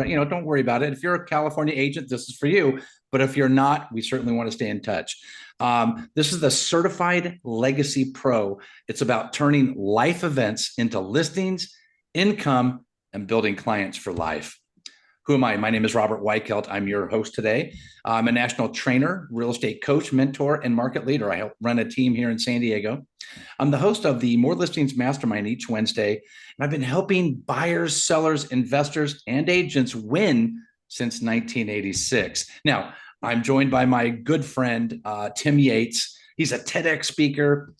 don't worry about it. If you're a California agent, this is for you. But if you're not, we certainly want to stay in touch. This is the Certified Legacy Pro. It's about turning life events into listings, income, and building clients for life. Who am I? My name is Robert Weichelt. I'm your host today. I'm a national trainer, real estate coach, mentor, and market leader. I help run a team here in San Diego. I'm the host of the More Listings Mastermind each Wednesday, and I've been helping buyers, sellers, investors, and agents win since 1986. Now, I'm joined by my good friend, Tim Yates. He's a TEDx speaker.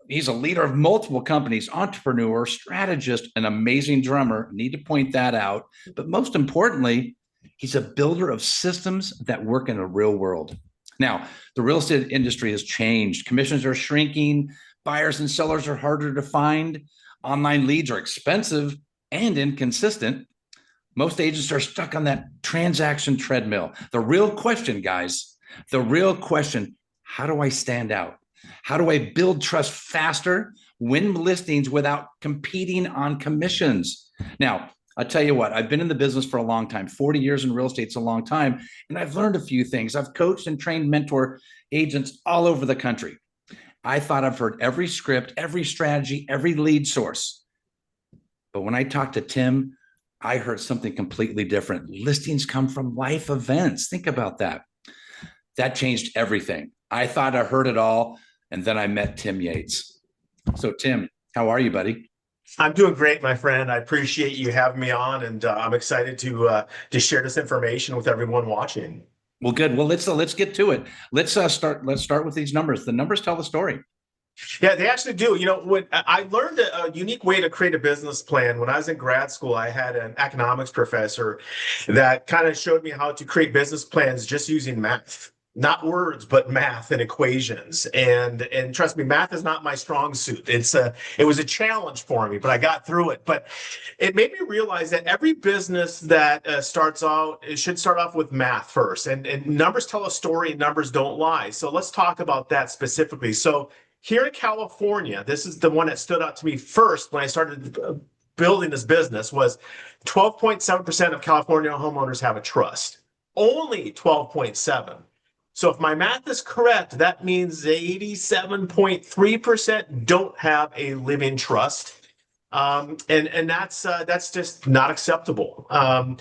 He's a leader of multiple companies, entrepreneur, strategist, an amazing drummer. Need to point that out. But most importantly, he's a builder of systems that work in the real world. Now, the real estate industry has changed. Commissions are shrinking. Buyers and sellers are harder to find. Online leads are expensive and inconsistent. Most agents are stuck on that transaction treadmill. The real question, guys, how do I stand out? How do I build trust faster, win listings without competing on commissions? Now, I'll tell you what, I've been in the business for a long time. 40 years in real estate's a long time. And I've learned a few things. I've coached and trained mentor agents all over the country. I thought I've heard every script, every strategy, every lead source. But when I talked to Tim, I heard something completely different. Listings come from life events. Think about that. That changed everything. I thought I heard it all. And then I met Tim Yates. So Tim, how are you, buddy? I'm doing great, my friend. I appreciate you having me on, and I'm excited to share this information with everyone watching. Well, good. Well, let's get to it. Let's start with these numbers. The numbers tell the story. Yeah, they actually do. When I learned a unique way to create a business plan when I was in grad school, I had an economics professor that kind of showed me how to create business plans just using math. Not words, but math and equations. And trust me, math is not my strong suit. It was a challenge for me, but I got through it. But it made me realize that every business that starts out, it should start off with math first. And numbers tell a story and numbers don't lie. So let's talk about that specifically. So here in California, this is the one that stood out to me first when I started building this business, was 12.7% of California homeowners have a trust. Only 12.7. So if my math is correct, that means 87.3% don't have a living trust. And that's just not acceptable. On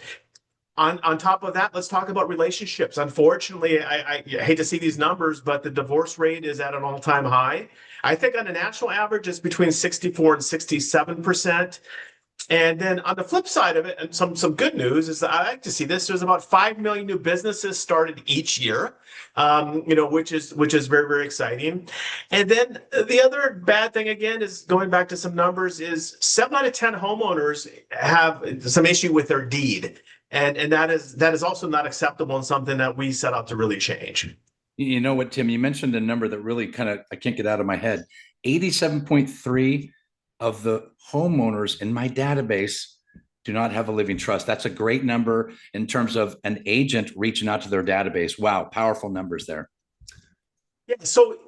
top of that, let's talk about relationships. Unfortunately, I hate to see these numbers, but the divorce rate is at an all-time high. I think on a national average, it's between 64 and 67%. And then on the flip side of it, and some good news is that I like to see this. There's about 5 million new businesses started each year, which is very, very exciting. And then the other bad thing, again, is going back to some numbers, is 7 out of 10 homeowners have some issue with their deed. And that is also not acceptable and something that we set out to really change. You know what, Tim, you mentioned a number that really I can't get out of my head. 87.3 of the homeowners in my database do not have a living trust. That's a great number in terms of an agent reaching out to their database. Wow, powerful numbers there. Yeah, so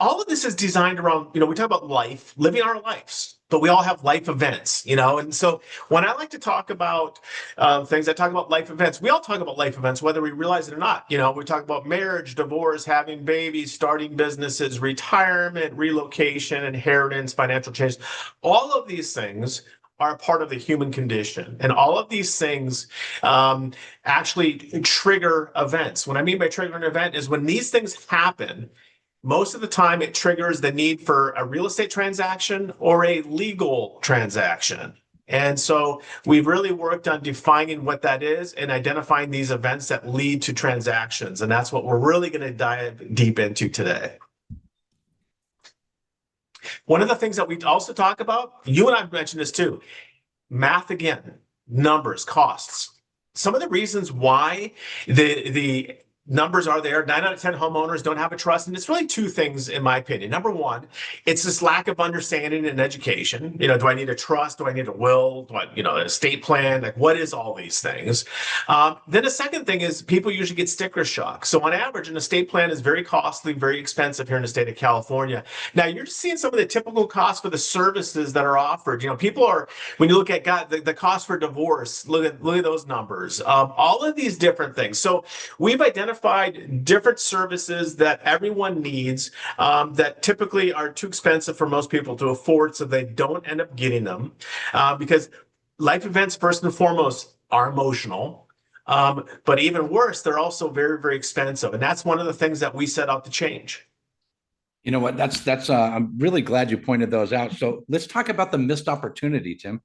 all of this is designed around, we talk about life, living our lives, but we all have life events, and so when I like to talk about things, I talk about life events. We all talk about life events, whether we realize it or not. We talk about marriage, divorce, having babies, starting businesses, retirement, relocation, inheritance, financial change. All of these things are a part of the human condition. And all of these things actually trigger events. What I mean by triggering an event is when these things happen, most of the time it triggers the need for a real estate transaction or a legal transaction. And so we've really worked on defining what that is and identifying these events that lead to transactions. And that's what we're really going to dive deep into today. One of the things that we also talk about, you and I've mentioned this too, math again, numbers, costs. Some of the reasons why the numbers are there. 9 out of 10 homeowners don't have a trust. And it's really two things, in my opinion. Number one, it's this lack of understanding and education. Do I need a trust? Do I need a will? Do I, an estate plan? Like, what is all these things? Then the second thing is people usually get sticker shock. So on average, an estate plan is very costly, very expensive here in the state of California. Now you're seeing some of the typical costs for the services that are offered. People are, when you look at the cost for divorce, look at those numbers. All of these different things. So we've identified different services that everyone needs that typically are too expensive for most people to afford, so they don't end up getting them because life events, first and foremost, are emotional. But even worse, they're also very, very expensive. And that's one of the things that we set out to change. You know what? That's I'm really glad you pointed those out. So let's talk about the missed opportunity, Tim.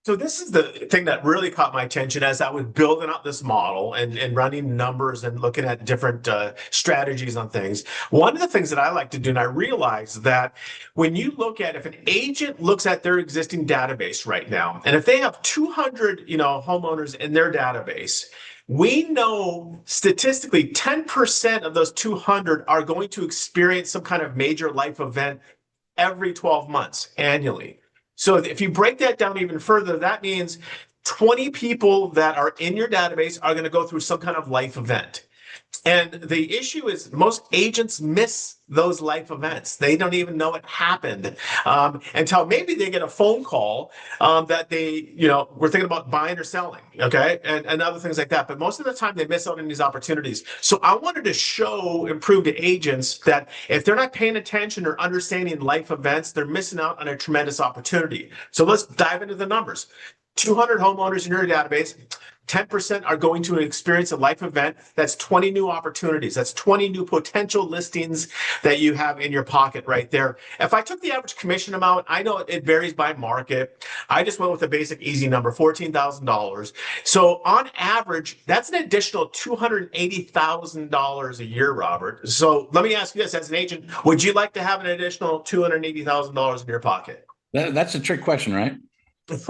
So this is the thing that really caught my attention as I was building out this model and running numbers and looking at different strategies on things. One of the things that I like to do, and I realize that when you look at, if an agent looks at their existing database right now, and if they have 200, homeowners in their database, we know statistically 10% of those 200 are going to experience some kind of major life event every 12 months annually. So if you break that down even further, that means 20 people that are in your database are going to go through some kind of life event. And the issue is most agents miss those life events. They don't even know it happened until maybe they get a phone call that they, were thinking about buying or selling, okay, and other things like that. But most of the time they miss out on these opportunities. So I wanted to improve to agents that if they're not paying attention or understanding life events, they're missing out on a tremendous opportunity. So let's dive into the numbers. 200 homeowners in your database. 10% are going to experience a life event. That's 20 new opportunities. That's 20 new potential listings that you have in your pocket right there. If I took the average commission amount, I know it varies by market. I just went with a basic easy number, $14,000. So on average, that's an additional $280,000 a year, Robert. So let me ask you this, as an agent, would you like to have an additional $280,000 in your pocket? That's a trick question, right? It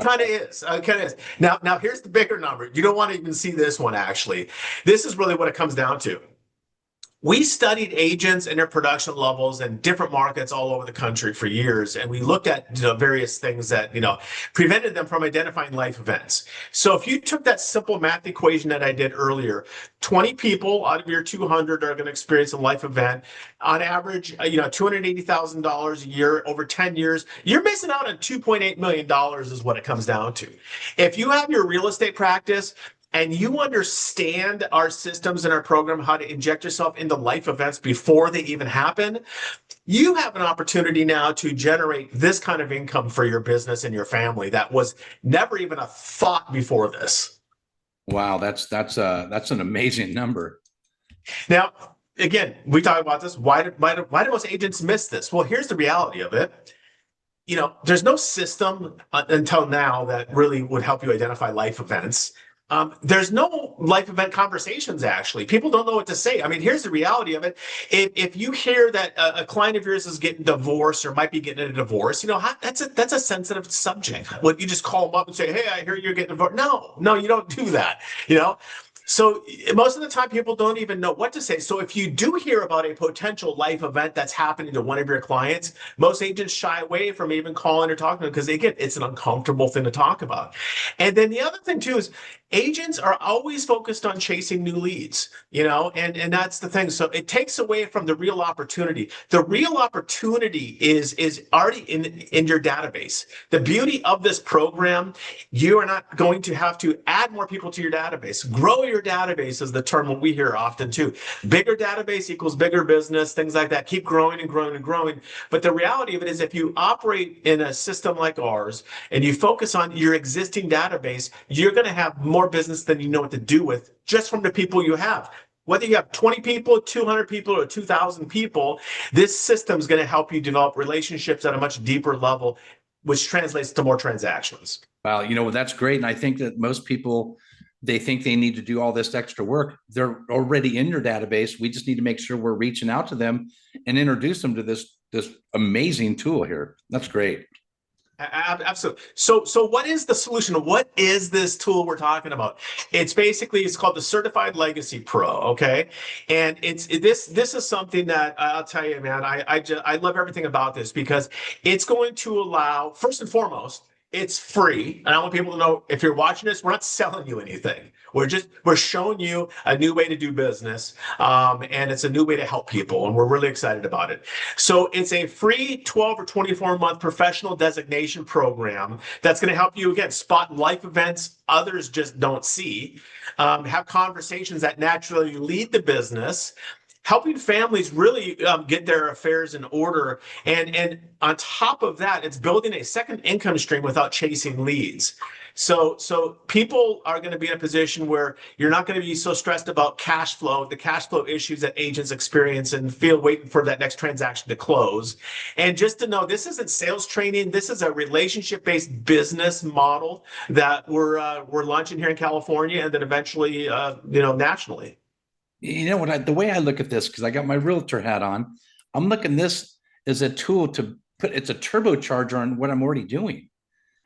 kind of is. It kind of is. Now here's the bigger number. You don't want to even see this one, actually. This is really what it comes down to. We studied agents and their production levels in different markets all over the country for years, and we looked at various things that prevented them from identifying life events. So if you took that simple math equation that I did earlier, 20 people out of your 200 are going to experience a life event. On average, $280,000 a year over 10 years. You're missing out on $2.8 million is what it comes down to. If you have your real estate practice and you understand our systems and our program, how to inject yourself into life events before they even happen, you have an opportunity now to generate this kind of income for your business and your family that was never even a thought before this. Wow, that's an amazing number. Now, again, we talk about this. Why do most agents miss this? Well, here's the reality of it. There's no system until now that really would help you identify life events. There's no life event conversations, actually. People don't know what to say. I mean, here's the reality of it. If you hear that a client of yours is getting divorced or might be getting a divorce, that's a sensitive subject. Would you just call them up and say, hey, I hear you're getting divorced? No, you don't do that, So most of the time, people don't even know what to say. So if you do hear about a potential life event that's happening to one of your clients, most agents shy away from even calling or talking to them because, again, it's an uncomfortable thing to talk about. And then the other thing, too, is agents are always focused on chasing new leads, and that's the thing. So it takes away from the real opportunity. The real opportunity is already in your database. The beauty of this program, you are not going to have to add more people to your database. Grow your database is the term that we hear often too. Bigger database equals bigger business, things like that. Keep growing and growing and growing. But the reality of it is if you operate in a system like ours and you focus on your existing database, you're going to have more business than you know what to do with just from the people you have. Whether you have 20 people, 200 people, or 2,000 people, this system is going to help you develop relationships at a much deeper level, which translates to more transactions. Wow, that's great. And I think that most people, they think they need to do all this extra work. They're already in your database. We just need to make sure we're reaching out to them and introduce them to this amazing tool here. That's great. Absolutely. So what is the solution? What is this tool we're talking about? It's called the Certified Legacy Pro. Okay, and this is something that I'll tell you, man. I love everything about this because it's going to allow, first and foremost, it's free, and I want people to know, if you're watching this, we're not selling you anything. We're showing you a new way to do business, and it's a new way to help people, and we're really excited about it. So it's a free 12 or 24-month professional designation program that's going to help you, again, spot life events others just don't see, have conversations that naturally lead the business, helping families really get their affairs in order. And on top of that, it's building a second income stream without chasing leads. So people are going to be in a position where you're not going to be so stressed about cash flow, the cash flow issues that agents experience and feel waiting for that next transaction to close. And just to know, this isn't sales training. This is a relationship-based business model that we're launching here in California and then eventually, nationally. You know what? The way I look at this, because I got my realtor hat on, I'm looking this as a tool to put. It's a turbocharger on what I'm already doing.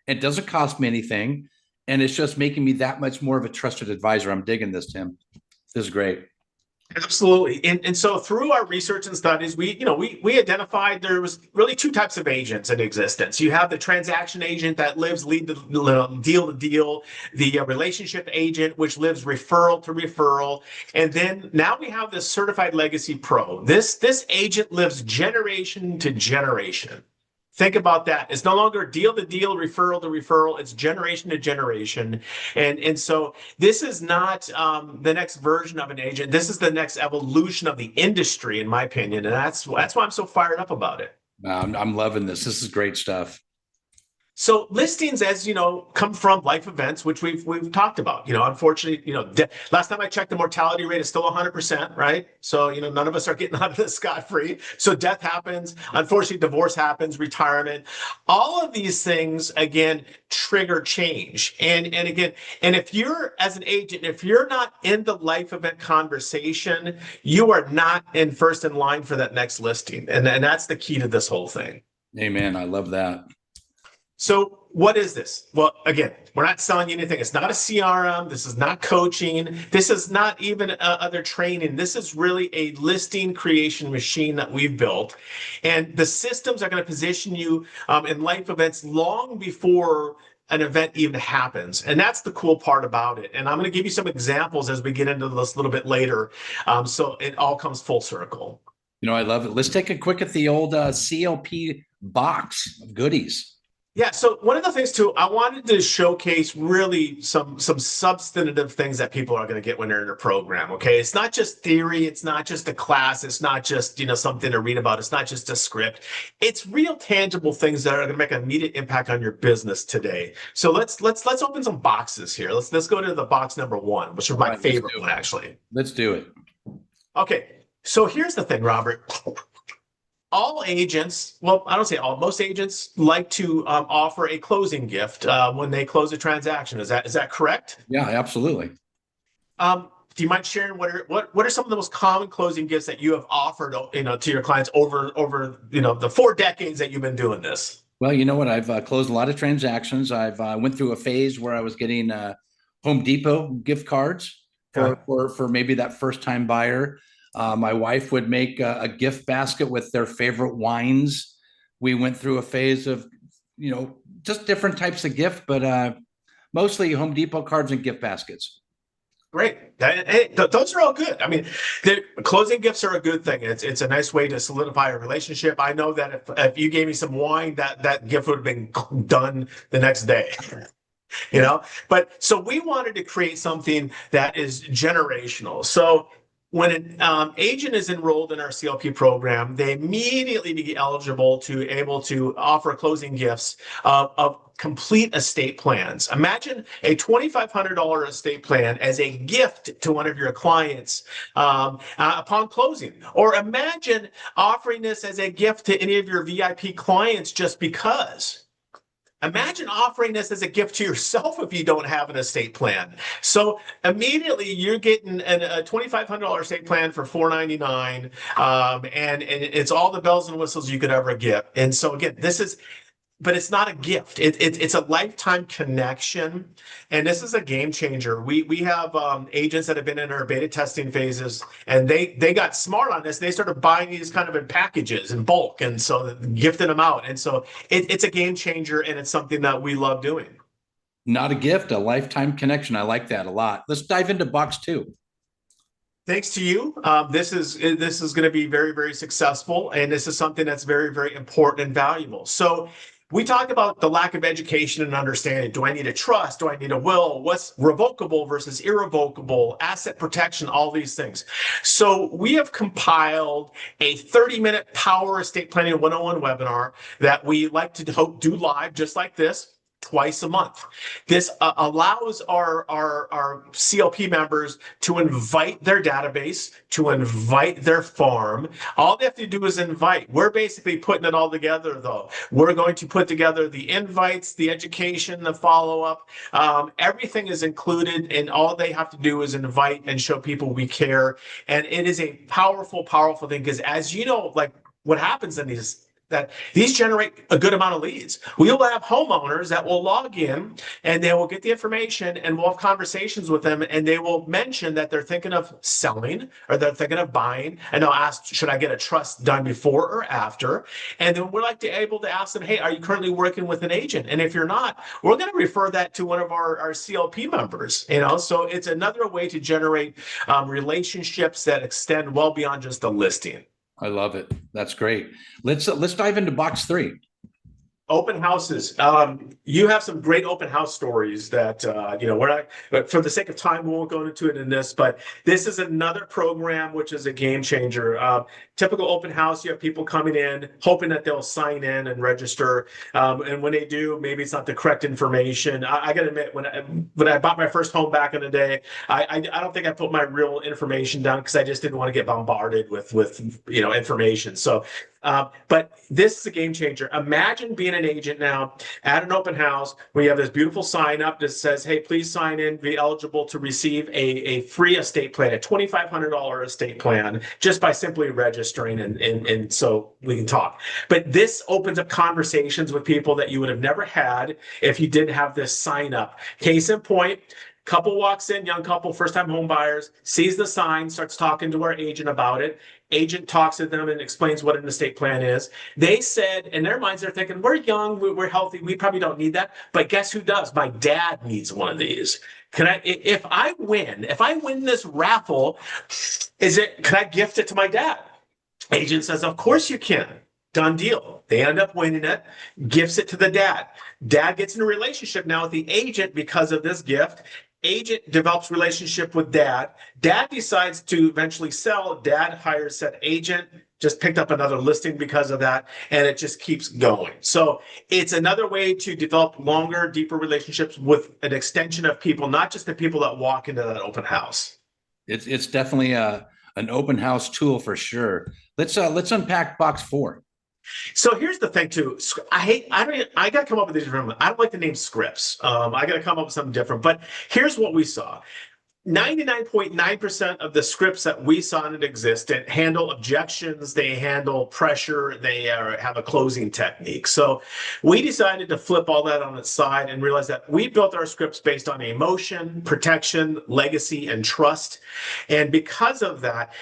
It doesn't cost me anything, and it's just making me that much more of a trusted advisor. I'm digging this, Tim. This is great. Absolutely. And so through our research and studies, we identified there was really two types of agents in existence. You have the transaction agent that lives lead to deal to deal, the relationship agent, which lives referral to referral. And then now we have this Certified Legacy Pro. This agent lives generation to generation. Think about that. It's no longer deal to deal, referral to referral. It's generation to generation. And so this is not the next version of an agent. This is the next evolution of the industry, in my opinion. And that's why I'm so fired up about it. I'm loving this. This is great stuff. So listings, as you know, come from life events, which we've talked about. Unfortunately, last time I checked, the mortality rate is still 100%, right? So none of us are getting out of this scot-free. So death happens, unfortunately, divorce happens, retirement, all of these things again trigger change. And again, and if you're as an agent, if you're not in the life event conversation, you are not first in line for that next listing, and that's the key to this whole thing. Amen. I love that. So what is this? Well, again, we're not selling you anything. It's not a CRM. This is not coaching. This is not even other training. This is really a listing creation machine that we've built. And the systems are going to position you in life events long before an event even happens. And that's the cool part about it. And I'm going to give you some examples as we get into this a little bit later. So it all comes full circle. I love it. Let's take a quick at the old CLP box of goodies. Yeah, so one of the things too, I wanted to showcase really some substantive things that people are going to get when they're in a program. Okay, it's not just theory, it's not just a class, it's not just something to read about, it's not just a script. It's real tangible things that are going to make an immediate impact on your business today. So let's open some boxes here. Let's go to the box number one, which is my favorite one actually. Let's do it. Okay, so here's the thing, Robert. All agents, well, I don't say all, most agents like to offer a closing gift when they close a transaction. Is that correct? Yeah, absolutely. Do you mind sharing what are some of the most common closing gifts that you have offered, to your clients over the 4 decades that you've been doing this? Well, you know what? I've closed a lot of transactions. I've went through a phase where I was getting Home Depot gift cards for maybe that first time buyer. My wife would make a gift basket with their favorite wines. We went through a phase of, just different types of gift, but mostly Home Depot cards and gift baskets. Great. Those are all good. I mean, the closing gifts are a good thing. It's a nice way to solidify a relationship. I know that if you gave me some wine, that gift would have been done the next day. But so we wanted to create something that is generational. So when an agent is enrolled in our CLP program, they immediately be eligible to able to offer closing gifts of complete estate plans. Imagine a $2,500 estate plan as a gift to one of your clients upon closing. Or imagine offering this as a gift to any of your VIP clients just because. Imagine offering this as a gift to yourself if you don't have an estate plan. So immediately you're getting a $2,500 estate plan for $499, and it's all the bells and whistles you could ever get. And so again, this is but it's not a gift. It's a lifetime connection, and this is a game changer. We have agents that have been in our beta testing phases, and they got smart on this. They started buying these kind of in packages in bulk, and so gifting them out. And so it's a game changer, and it's something that we love doing. Not a gift, a lifetime connection. I like that a lot. Let's dive into box two. Thanks to you, this is going to be very, very successful, and this is something that's very, very important and valuable. So we talk about the lack of education and understanding. Do I need a trust? Do I need a will? What's revocable versus irrevocable? Asset protection, all these things. So we have compiled a 30-minute Power Estate Planning 101 webinar that we like to do live, just like this, twice a month. This allows our CLP members to invite their database, to invite their farm. All they have to do is invite. We're basically putting it all together, though. We're going to put together the invites, the education, the follow-up. Everything is included, and all they have to do is invite and show people we care. And it is a powerful, powerful thing, because as you know, like what happens in these generate a good amount of leads. We will have homeowners that will log in, and they will get the information, and we'll have conversations with them, and they will mention that they're thinking of selling or they're thinking of buying, and they'll ask, should I get a trust done before or after? And then we're able to ask them, hey, are you currently working with an agent? And if you're not, we're going to refer that to one of our CLP members. So it's another way to generate relationships that extend well beyond just a listing. I love it. That's great. Let's dive into box three. Open houses. You have some great open house stories that, we're not, but for the sake of time, we won't go into it in this, but this is another program which is a game changer. Typical open house, you have people coming in, hoping that they'll sign in and register. And when they do, maybe it's not the correct information. I got to admit, when I bought my first home back in the day, I don't think I put my real information down because I just didn't want to get bombarded with information. So, but this is a game changer. Imagine being an agent now at an open house where you have this beautiful sign up that says, hey, please sign in, be eligible to receive a free estate plan, a $2,500 estate plan, just by simply registering, and so we can talk. But this opens up conversations with people that you would have never had if you didn't have this sign up. Case in point, couple walks in, young couple, first-time home buyers, sees the sign, starts talking to our agent about it. Agent talks to them and explains what an estate plan is. They said, in their minds, they're thinking, we're young, we're healthy, we probably don't need that. But guess who does? My dad needs one of these. If I win this raffle, can I gift it to my dad? Agent says, of course you can. Done deal. They end up winning it, gifts it to the dad. Dad gets in a relationship now with the agent because of this gift. Agent develops relationship with dad. Dad decides to eventually sell. Dad hires said agent, just picked up another listing because of that, and it just keeps going. So it's another way to develop longer, deeper relationships with an extension of people, not just the people that walk into that open house. It's definitely an open house tool for sure. Let's unpack box four. So here's the thing too. I got to come up with these different. I don't like the name scripts. I got to come up with something different. But here's what we saw. 99.9% of the scripts that we saw and exist handle objections, they handle pressure, they have a closing technique. So we decided to flip all that on its side and realize that we built our scripts based on emotion, protection, legacy, and trust. And because of that,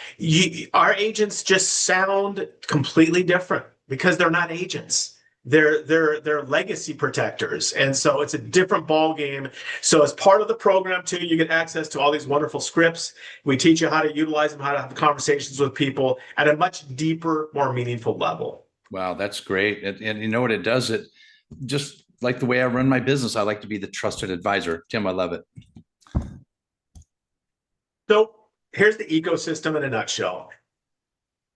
our agents just sound completely different because they're not agents. They're legacy protectors. And so it's a different ball game. So as part of the program too, you get access to all these wonderful scripts. We teach you how to utilize them, how to have conversations with people at a much deeper, more meaningful level. Wow, that's great. And you know what it does? It just like the way I run my business, I like to be the trusted advisor. Tim, I love it. So here's the ecosystem in a nutshell.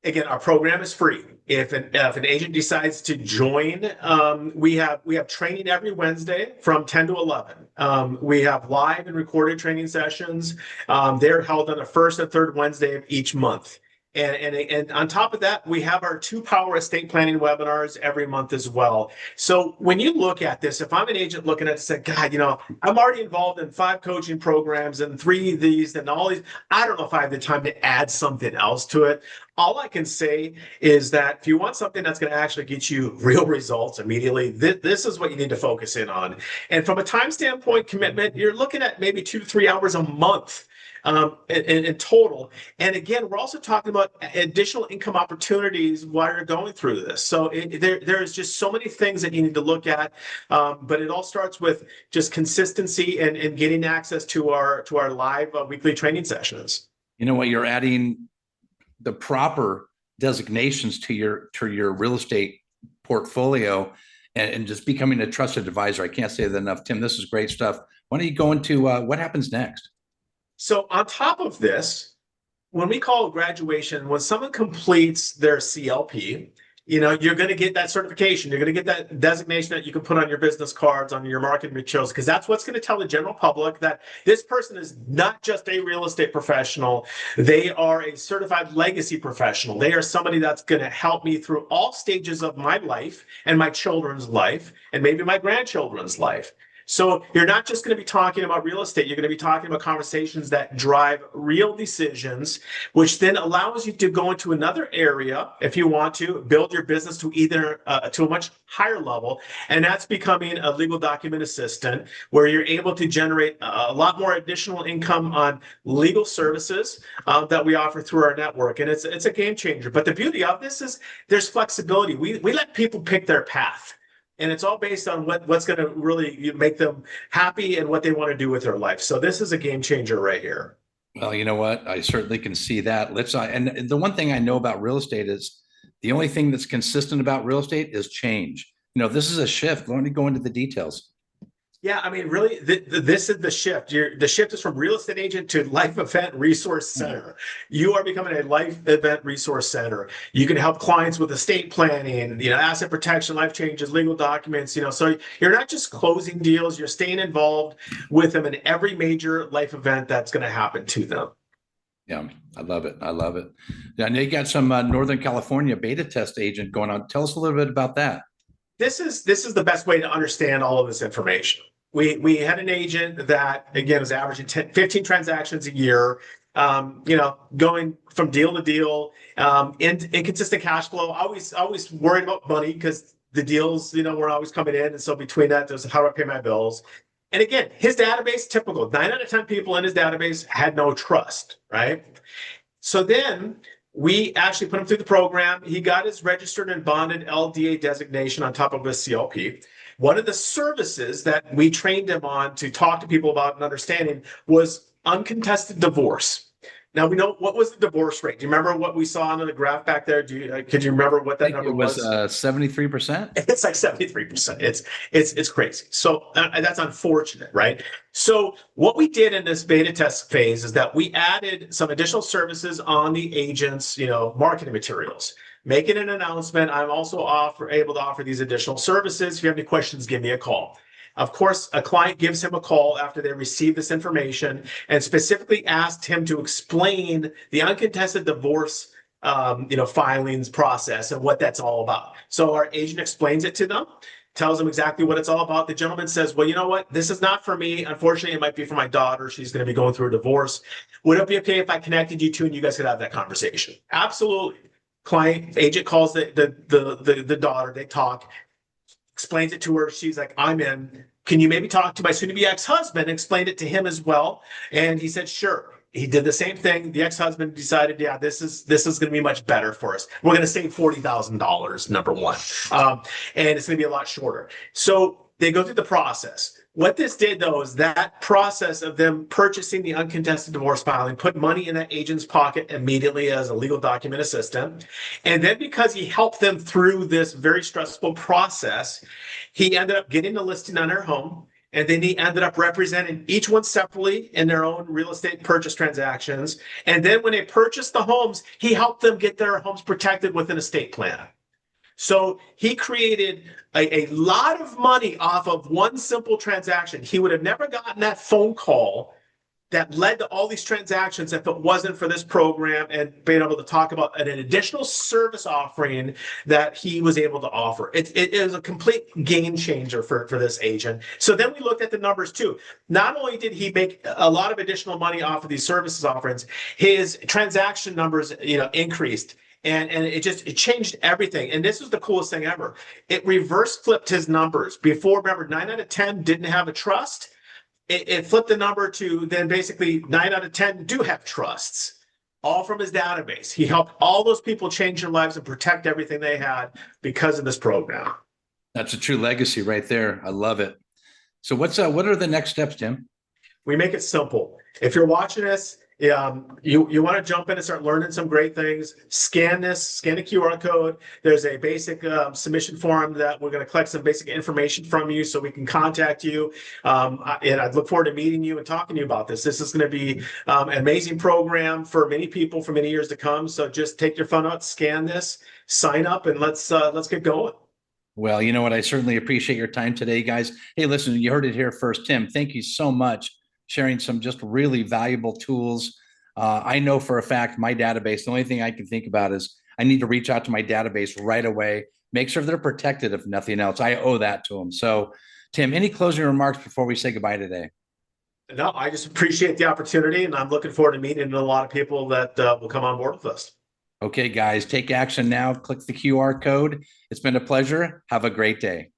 Again, our program is free. If an agent decides to join, we have training every Wednesday from 10 to 11. We have live and recorded training sessions. They're held on the first and third Wednesday of each month. And on top of that, we have our 2 Power Estate Planning webinars every month as well. So when you look at this, if I'm an agent looking at it, say, God, I'm already involved in 5 coaching programs and 3 of these and all these, I don't know if I have the time to add something else to it. All I can say is that if you want something that's going to actually get you real results immediately, this is what you need to focus in on. And from a time standpoint commitment, you're looking at maybe 2 to 3 hours a month in total. And again, we're also talking about additional income opportunities while you're going through this. So there's just so many things that you need to look at. But it all starts with just consistency and getting access to our live weekly training sessions. You know what? You're adding the proper designations to your real estate portfolio and just becoming a trusted advisor. I can't say that enough. Tim, this is great stuff. Why don't you go into what happens next? So on top of this, when we call graduation, when someone completes their CLP, you're going to get that certification. You're going to get that designation that you can put on your business cards, on your marketing materials, because that's what's going to tell the general public that this person is not just a real estate professional. They are a certified legacy professional. They are somebody that's going to help me through all stages of my life and my children's life and maybe my grandchildren's life. So you're not just going to be talking about real estate. You're going to be talking about conversations that drive real decisions, which then allows you to go into another area if you want to build your business to either to a much higher level. And that's becoming a legal document assistant, where you're able to generate a lot more additional income on legal services that we offer through our network. And it's a game changer. But the beauty of this is there's flexibility. We let people pick their path. And it's all based on what's going to really make them happy and what they want to do with their life. So this is a game changer right here. Well, you know what? I certainly can see that. And the one thing I know about real estate is the only thing that's consistent about real estate is change. This is a shift. Let me go into the details. Yeah, I mean, really, this is the shift. The shift is from real estate agent to life event resource center. You are becoming a life event resource center. You can help clients with estate planning, asset protection, life changes, legal documents. So you're not just closing deals. You're staying involved with them in every major life event that's going to happen to them. Yeah, I love it. I love it. Yeah, I know you got some Northern California beta test agent going on. Tell us a little bit about that. This is the best way to understand all of this information. We had an agent that, again, was averaging 15 transactions a year, going from deal to deal, inconsistent cash flow. Always worried about money because the deals, were always coming in. And so between that, there's how do I pay my bills? And again, his database, typical, 9 out of 10 people in his database had no trust, right? So then we actually put him through the program. He got his registered and bonded LDA designation on top of his CLP. One of the services that we trained him on to talk to people about and understanding was uncontested divorce. Now, we know what was the divorce rate. Do you remember what we saw on the graph back there? Could you remember what that number was? It was 73%. It's like 73%. It's crazy. So that's unfortunate, right? So what we did in this beta test phase is that we added some additional services on the agent's, marketing materials. Making an announcement. I'm also able to offer these additional services. If you have any questions, give me a call. Of course, a client gives him a call after they receive this information and specifically asked him to explain the uncontested divorce filings process and what that's all about. So our agent explains it to them, tells them exactly what it's all about. The gentleman says, well, you know what? This is not for me. Unfortunately, it might be for my daughter. She's going to be going through a divorce. Would it be okay if I connected you two and you guys could have that conversation? Absolutely. Agent calls the daughter. They talk. Explains it to her. She's like, I'm in. Can you maybe talk to my soon-to-be ex-husband? Explained it to him as well. And he said, sure. He did the same thing. The ex-husband decided, yeah, this is going to be much better for us. We're going to save $40,000, number one. And it's going to be a lot shorter. So they go through the process. What this did, though, is that process of them purchasing the uncontested divorce filing, put money in that agent's pocket immediately as a legal document assistant. And then because he helped them through this very stressful process, he ended up getting the listing on their home. And then he ended up representing each one separately in their own real estate purchase transactions. And then when they purchased the homes, he helped them get their homes protected with an estate plan. So he created a lot of money off of one simple transaction. He would have never gotten that phone call that led to all these transactions if it wasn't for this program and being able to talk about an additional service offering that he was able to offer. It is a complete game changer for this agent. So then we looked at the numbers too. Not only did he make a lot of additional money off of these services offerings, his transaction numbers, increased. And it changed everything. And this was the coolest thing ever. It reverse flipped his numbers. Before, remember, 9 out of 10 didn't have a trust. It flipped the number to then basically 9 out of 10 do have trusts, all from his database. He helped all those people change their lives and protect everything they had because of this program. That's a true legacy right there. I love it. So what are the next steps, Tim? We make it simple. If you're watching this, you want to jump in and start learning some great things, scan the QR code. There's a basic submission form that we're going to collect some basic information from you so we can contact you. And I'd look forward to meeting you and talking to you about this. This is going to be an amazing program for many people for many years to come. So just take your phone out, scan this, sign up, and let's get going. Well, you know what? I certainly appreciate your time today, guys. Hey, listen, you heard it here first. Tim, thank you so much sharing some just really valuable tools. I know for a fact my database, the only thing I can think about is I need to reach out to my database right away, make sure they're protected if nothing else. I owe that to them. So, Tim, any closing remarks before we say goodbye today? No, I just appreciate the opportunity, and I'm looking forward to meeting a lot of people that will come on board with us. Okay, guys, take action now. Click the QR code. It's been a pleasure. Have a great day.